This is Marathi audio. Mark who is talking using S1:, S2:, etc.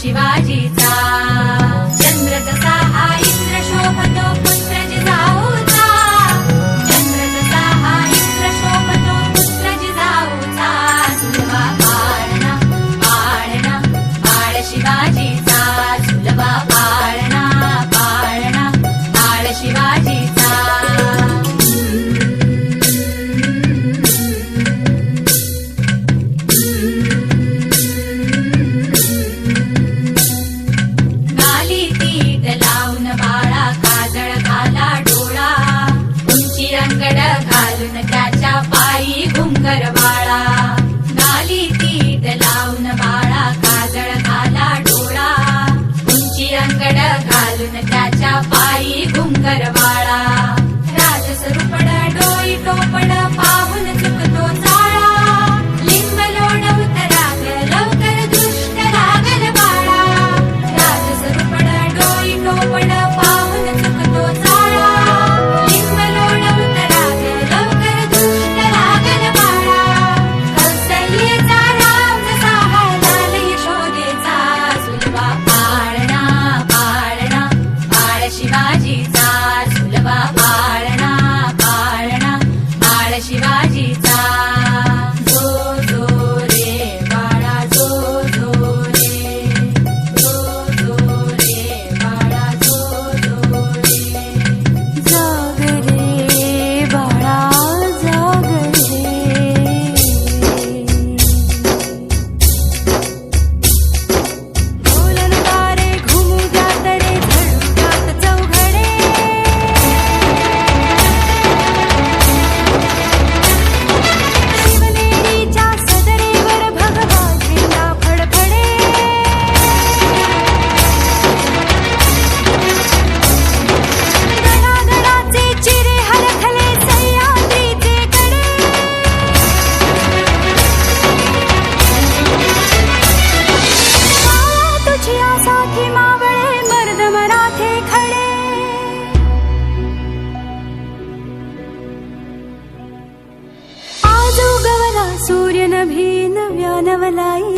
S1: शिवाजीचा चंद्र जसा हा इंद्र शोभतो पुत्र जिजाऊचा चंद्र जसा हा इंद्र शोभतो पुत्र जिजाऊचा सुलभा पाळणा पाळणा पाळ शिवाजीचा सुलभा पाळणा पाळणा पाळ शिवाजीचा त्याच्या पायी घुंगर बाळा गाली तीट लावून बाळा काजळ घाला डोळा उंची अंगड घालून त्याच्या पायी घुंगर बाळा राजसरूपड डोई टोपड पाहून चुकतो चाळा लिंब लोणवत राग लवकर दृष्ट लागल बाळा राजसरूपड डोई टोपड पाहून चुकतो चाळा लिंब लोणवत राग लवकर दृष्ट लागल बाळा कौसल्येचा राम जसा हा लाल यशोदेचा सुलभा पाळणा पाळणा पाळ शिवाजीचा सुलभा पाळणा पाळणा पाळ शिवाजीचा जो जो रे बाळा जो जो रे जो जो रे बाळा जो जो रे
S2: जाग रे बाळा जाग रे बोलन तारे घुमू द्यात रे झळू द्यात चौघडे शिवनेरीच्या सदरेवर भगवा झेंडा फडफडे गडागडाचे चिरे हलखले सह्याद्रीचे कडे माया तुझी आसाठी मावळे मर्द मराठे खडे आज उगवला सूर्य नभी नव्या नवलाई